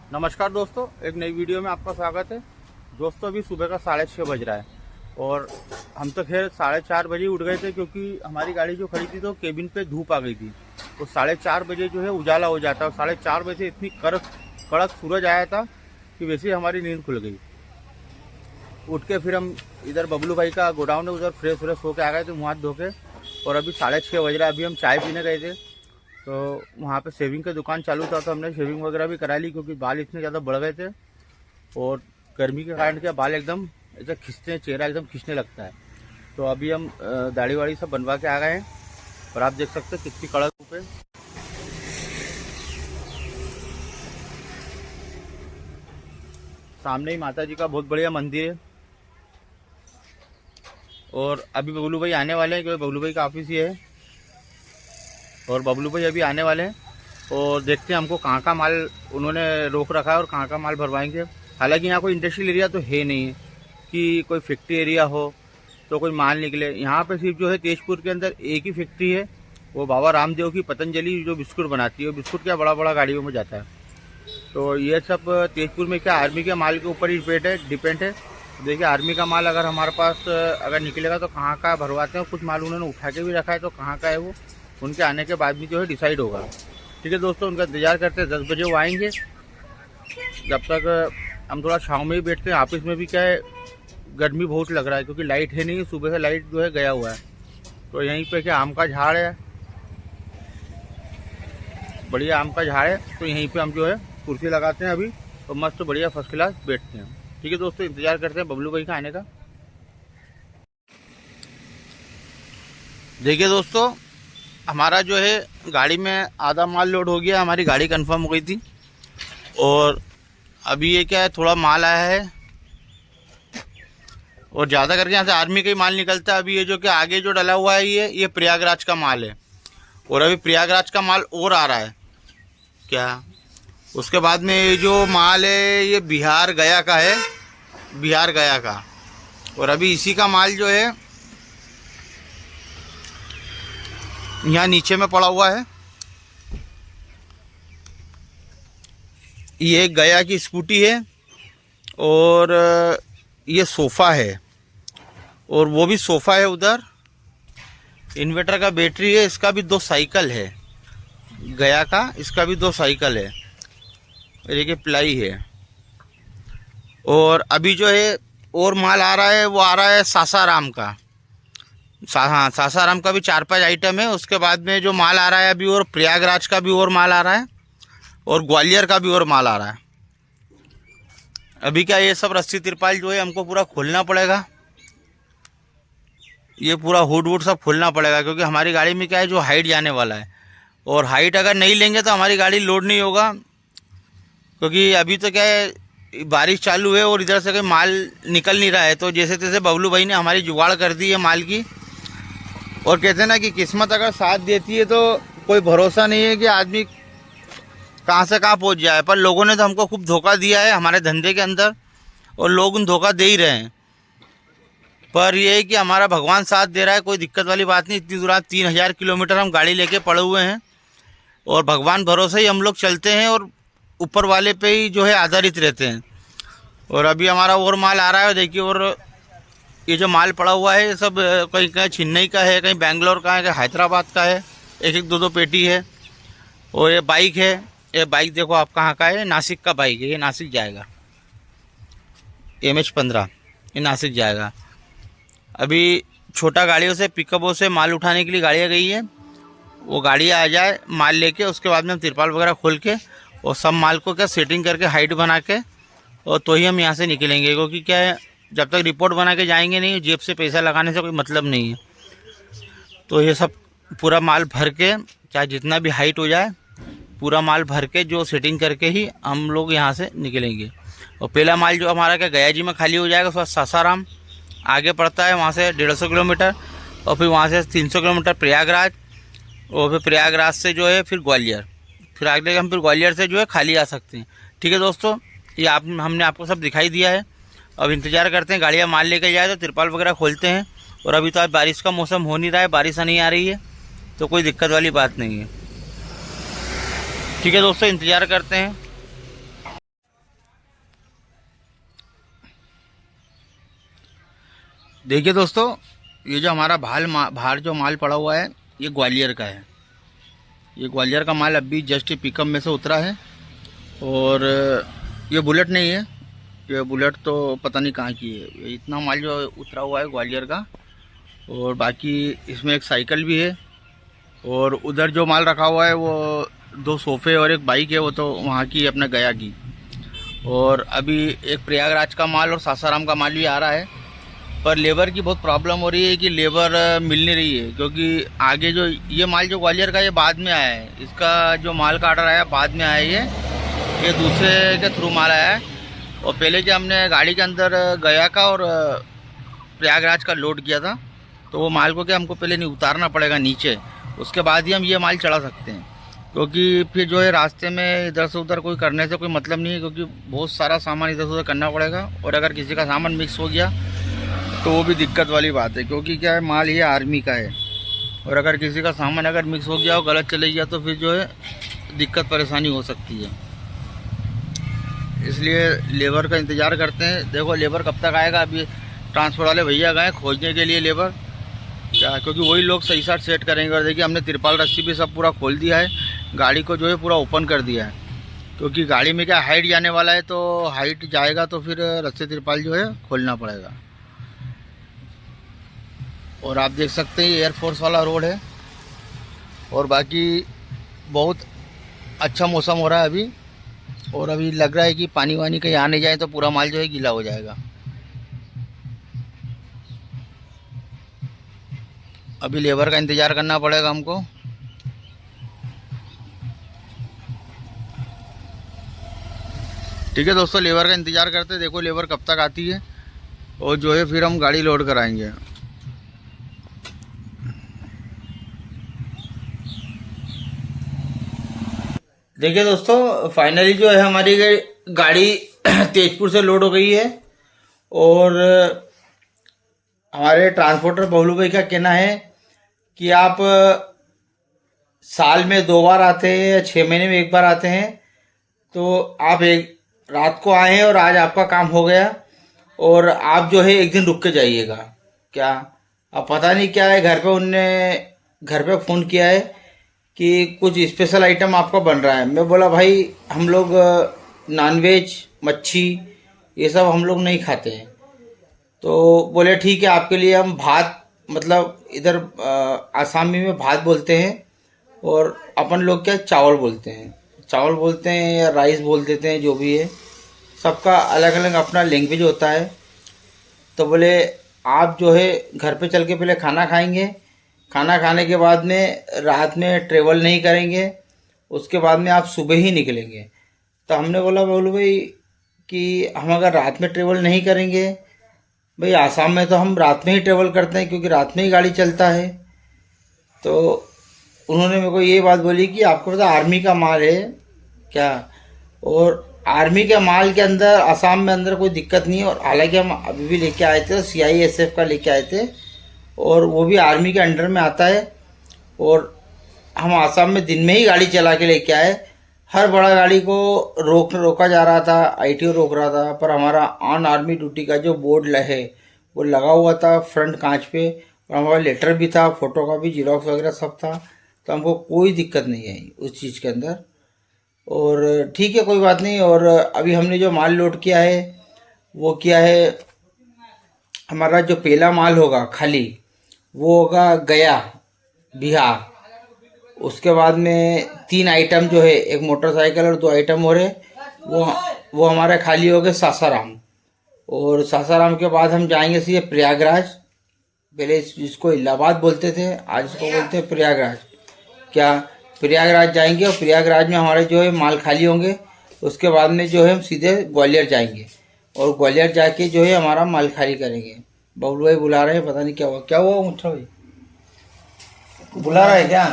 नमस्कार दोस्तों, एक नई वीडियो में आपका स्वागत है। दोस्तों अभी सुबह का 6:30 बज रहा है और हम तो खैर 4:30 बजे उठ गए थे, क्योंकि हमारी गाड़ी जो खड़ी थी तो केबिन पे धूप आ गई थी। तो 4:30 बजे जो है उजाला हो जाता है और 4:30 बजे इतनी कड़क सूरज आया था कि वैसे ही हमारी नींद खुल गई। उठ के फिर हम इधर बबलू भाई का गोडाउन है, उधर फ्रेश होके आ गए थे, मुँह हाथ धो के। और अभी 6:30 बज रहा है। अभी हम चाय पीने गए थे तो वहाँ पे शेविंग का दुकान चालू था, तो हमने शेविंग वगैरह भी करा ली, क्योंकि बाल इतने ज़्यादा बढ़ गए थे और गर्मी के कारण क्या बाल एकदम ऐसे खिंचते हैं, चेहरा एकदम खिंचने लगता है। तो अभी हम दाढ़ी वाड़ी सब बनवा के आ गए हैं और आप देख सकते हैं कितनी कड़क धूप है। सामने ही माता जी का बहुत बढ़िया मंदिर है और अभी बबलू भाई आने वाले हैं, क्योंकि बबलू भाई का ऑफिस ही है और बबलू भाई अभी आने वाले हैं और देखते हैं हमको कहाँ का माल उन्होंने रोक रखा है और कहाँ का माल भरवाएंगे। हालांकि यहाँ कोई इंडस्ट्रियल एरिया तो है नहीं कि कोई फैक्ट्री एरिया हो तो कोई माल निकले। यहाँ पे सिर्फ जो है तेजपुर के अंदर एक ही फैक्ट्री है, वो बाबा रामदेव की पतंजलि जो बिस्कुट बनाती है। बिस्कुट क्या बड़ा बड़ा गाड़ियों में जाता है। तो ये सब तेजपुर में क्या आर्मी के माल के ऊपर ही डिपेंड है। देखिए आर्मी का माल अगर हमारे पास अगर निकलेगा तो कहाँ का भरवाते हैं। कुछ माल उन्होंने उठा के भी रखा है, तो कहाँ का है वो उनके आने के बाद भी जो है डिसाइड होगा। ठीक है दोस्तों, उनका इंतजार करते हैं। 10 बजे वो आएंगे। जब तक हम थोड़ा छाँव में ही बैठते हैं। ऑफिस में भी क्या है, गर्मी बहुत लग रहा है, क्योंकि लाइट है नहीं, सुबह से लाइट जो है गया हुआ है। तो यहीं पे क्या आम का झाड़ है, बढ़िया आम का झाड़ है, तो यहीं पे हम जो है कुर्सी लगाते हैं अभी तो मस्त बढ़िया फर्स्ट क्लास बैठते हैं। ठीक है दोस्तों, इंतजार करते हैं बबलू भाई का आने का। देखिए दोस्तों, हमारा जो है गाड़ी में आधा माल लोड हो गया। हमारी गाड़ी कंफर्म हो गई थी और अभी ये क्या है, थोड़ा माल आया है और ज़्यादा करके यहाँ से आर्मी का ही माल निकलता है। अभी ये जो कि आगे जो डला हुआ है ये प्रयागराज का माल है और अभी प्रयागराज का माल और आ रहा है क्या। उसके बाद में ये जो माल है ये बिहार गया का है, बिहार गया का। और अभी इसी का माल जो है यहाँ नीचे में पड़ा हुआ है। ये गया की स्कूटी है और ये सोफ़ा है और वो भी सोफ़ा है उधर। इन्वर्टर का बैटरी है, इसका भी 2 साइकिल है गया का, इसका भी 2 साइकिल है। देखिए प्लाई है। और अभी जो है और माल आ रहा है, वो आ रहा है सासाराम का। हाँ, सासाराम का भी 4-5 आइटम है। उसके बाद में जो माल आ रहा है अभी, और प्रयागराज का भी और माल आ रहा है और ग्वालियर का भी और माल आ रहा है। अभी क्या ये सब रस्सी तिरपाल जो है हमको पूरा खोलना पड़ेगा। ये पूरा हुड वुड सब खोलना पड़ेगा, क्योंकि हमारी गाड़ी में क्या है, जो हाइट जाने वाला है। और हाइट अगर नहीं लेंगे तो हमारी गाड़ी लोड नहीं होगा, क्योंकि अभी तो क्या है बारिश चालू है और इधर से कोई माल निकल नहीं रहा है। तो जैसे तैसे बबलू भाई ने हमारी जुगाड़ कर दी है माल की। और कहते हैं ना कि किस्मत अगर साथ देती है तो कोई भरोसा नहीं है कि आदमी कहाँ से कहाँ पहुँच जाए। पर लोगों ने तो हमको खूब धोखा दिया है हमारे धंधे के अंदर, और लोग उन धोखा दे ही रहे हैं। पर ये है कि हमारा भगवान साथ दे रहा है, कोई दिक्कत वाली बात नहीं। इतनी दूर 3000 किलोमीटर हम गाड़ी लेके पड़े हुए हैं और भगवान भरोसे ही हम लोग चलते हैं और ऊपर वाले पे ही जो है आधारित रहते हैं। और अभी हमारा और माल आ रहा है, देखिए। और ये जो माल पड़ा हुआ है ये सब कहीं कहीं चेन्नई का है, कहीं बेंगलोर का है, कहीं हैदराबाद का है। 1-1, 2-2 पेटी है। और ये बाइक है, ये बाइक देखो आप कहाँ का है, नासिक का बाइक है। ये नासिक जाएगा, MH-15 ये नासिक जाएगा। अभी छोटा गाड़ियों से, पिकअपों से माल उठाने के लिए गाड़ियाँ गई है। वो गाड़ियाँ आ जाए माल लेके, उसके बाद में हम तिरपाल वगैरह खोल के और सब माल को क्या सेटिंग करके हाइट बना के, और तो ही हम यहाँ से निकलेंगे। क्योंकि क्या है, जब तक रिपोर्ट बना के जाएंगे नहीं, जेब से पैसा लगाने से कोई मतलब नहीं है। तो ये सब पूरा माल भर के, चाहे जितना भी हाइट हो जाए, पूरा माल भर के जो सेटिंग करके ही हम लोग यहाँ से निकलेंगे। और पहला माल जो हमारा क्या गया जी में खाली हो जाएगा, उसके बाद सासाराम आगे पड़ता है, वहाँ से 150 किलोमीटर, और फिर वहाँ से 300 किलोमीटर प्रयागराज, और फिर प्रयागराज से जो है फिर ग्वालियर। फिर आगे हम फिर ग्वालियर से जो है खाली आ सकते हैं। ठीक है दोस्तों, ये हमने आपको सब दिखाई दिया है। अब इंतज़ार करते हैं गाड़ियाँ माल लेके जाए तो तिरपाल वगैरह खोलते हैं। और अभी तो आज बारिश का मौसम हो नहीं रहा है, बारिश नहीं आ रही है, तो कोई दिक्कत वाली बात नहीं है। ठीक है दोस्तों, इंतज़ार करते हैं। देखिए दोस्तों, ये जो हमारा बाहर जो माल पड़ा हुआ है ये ग्वालियर का है। ये ग्वालियर का माल अभी जस्ट पिकअप में से उतरा है। और ये बुलेट नहीं है, ये बुलेट तो पता नहीं कहाँ की है। इतना माल जो उतरा हुआ है ग्वालियर का। और बाकी इसमें एक साइकिल भी है। और उधर जो माल रखा हुआ है वो 2 सोफ़े और एक बाइक है, वो तो वहाँ की अपने गया की। और अभी एक प्रयागराज का माल और सासाराम का माल भी आ रहा है। पर लेबर की बहुत प्रॉब्लम हो रही है कि लेबर मिल नहीं रही है, क्योंकि आगे जो ये माल जो ग्वालियर का ये बाद में आया है। इसका जो माल का ऑर्डर आया बाद में आया ये दूसरे के थ्रू माल आया है। और पहले जो हमने गाड़ी के अंदर गया का और प्रयागराज का लोड किया था, तो वो माल को क्या हमको पहले नहीं उतारना पड़ेगा नीचे, उसके बाद ही हम ये माल चढ़ा सकते हैं। क्योंकि फिर जो है रास्ते में इधर से उधर कोई करने से कोई मतलब नहीं है, क्योंकि बहुत सारा सामान इधर से उधर करना पड़ेगा। और अगर किसी का सामान मिक्स हो गया तो वो भी दिक्कत वाली बात है, क्योंकि क्या है माल ये आर्मी का है। और अगर किसी का सामान अगर मिक्स हो गया और गलत चले गया तो फिर जो है दिक्कत परेशानी हो सकती है। इसलिए लेबर का इंतज़ार करते हैं। देखो लेबर कब तक आएगा। अभी ट्रांसपोर्ट वाले भैया गए खोजने के लिए लेबर, क्या, क्योंकि वही लोग सही साथ सेट करेंगे। और देखिए हमने तिरपाल रस्सी भी सब पूरा खोल दिया है, गाड़ी को जो है पूरा ओपन कर दिया है। क्योंकि गाड़ी में क्या हाइट जाने वाला है, तो हाइट जाएगा तो फिर रस्सी तिरपाल जो है खोलना पड़ेगा। और आप देख सकते हैं ये एयरफोर्स वाला रोड है। और बाकी बहुत अच्छा मौसम हो रहा है अभी। और अभी लग रहा है कि पानी वानी कहीं आ नहीं जाए तो पूरा माल जो है गीला हो जाएगा। अभी लेबर का इंतज़ार करना पड़ेगा हमको। ठीक है दोस्तों, लेबर का इंतज़ार करते हैं। देखो लेबर कब तक आती है और जो है फिर हम गाड़ी लोड कराएंगे। देखिए दोस्तों, फाइनली जो है हमारी गाड़ी तेजपुर से लोड हो गई है। और हमारे ट्रांसपोर्टर बबलू भाई का कहना है कि आप साल में 2 बार आते हैं या 6 महीने में 1 बार आते हैं, तो आप एक रात को आए हैं और आज आपका काम हो गया। और आप जो है एक दिन रुक के जाइएगा। क्या अब पता नहीं क्या है, घर पे फ़ोन किया है कि कुछ स्पेशल आइटम आपका बन रहा है। मैं बोला भाई हम लोग नॉनवेज मच्छी ये सब हम लोग नहीं खाते हैं। तो बोले ठीक है आपके लिए हम भात, मतलब इधर आसामी में भात बोलते हैं और अपन लोग क्या चावल बोलते हैं या राइस बोल देते हैं, जो भी है सबका अलग अलग अपना लैंग्वेज होता है। तो बोले आप जो है घर पे चल के पहले खाना खाएंगे, खाना खाने के बाद में रात में ट्रेवल नहीं करेंगे, उसके बाद में आप सुबह ही निकलेंगे। तो हमने बोला बोलू भाई कि हम अगर रात में ट्रेवल नहीं करेंगे, भाई आसाम में तो हम रात में ही ट्रेवल करते हैं क्योंकि रात में ही गाड़ी चलता है। तो उन्होंने मेरे को ये बात बोली कि आपको पता आर्मी का माल है क्या, और आर्मी के माल के अंदर आसाम में अंदर कोई दिक्कत नहीं है। और हालांकि हम अभी भी लेके आए थे, CISF का लेके आए थे और वो भी आर्मी के अंडर में आता है। और हम आसाम में दिन में ही गाड़ी चला के लेके आए। हर बड़ा गाड़ी को रोका जा रहा था, ITO रोक रहा था, पर हमारा ऑन आर्मी ड्यूटी का जो बोर्ड है वो लगा हुआ था फ्रंट कांच पे। और हमारा लेटर भी था, फोटो का भी जिरॉक्स वगैरह सब था। तो हमको कोई दिक्कत नहीं आई उस चीज़ के अंदर। और ठीक है कोई बात नहीं। और अभी हमने जो माल लोड किया है वो किया है, हमारा जो पहला माल होगा खाली वो होगा गया बिहार। उसके बाद में 3 आइटम जो है, एक मोटरसाइकिल और 2 आइटम हो रहे, वो हमारे खाली हो गए सासाराम। और सासाराम के बाद हम जाएंगे सीधे प्रयागराज। पहले जिसको इलाहाबाद बोलते थे, आज इसको बोलते हैं प्रयागराज। क्या प्रयागराज जाएंगे और प्रयागराज में हमारे जो है माल खाली होंगे। उसके बाद में जो है हम सीधे ग्वालियर जाएंगे और ग्वालियर जाके जो है हमारा माल खाली करेंगे। बबलू भाई बुला रहे हैं, पता नहीं क्या हुआ मुझे भाई बुला रहा है क्या?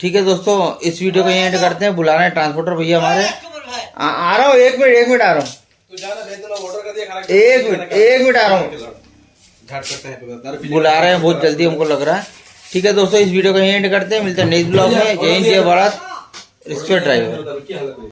ठीक है दोस्तों, इस वीडियो को यहीं एंड करते हैं। बुला रहे हैं ट्रांसपोर्टर भैया हमारे। आ रहा हूँ, 1 मिनट आ रहा हूँ, 1 मिनट आ रहा हूँ। बुला रहे हैं बहुत जल्दी हमको लग रहा है। ठीक है दोस्तों, इस वीडियो को यहीं एंड करते हैं। मिलते हैं नेक्स्ट ब्लॉग में। जय हिंद, जय भारत, रिस्पेक्ट ड्राइवर।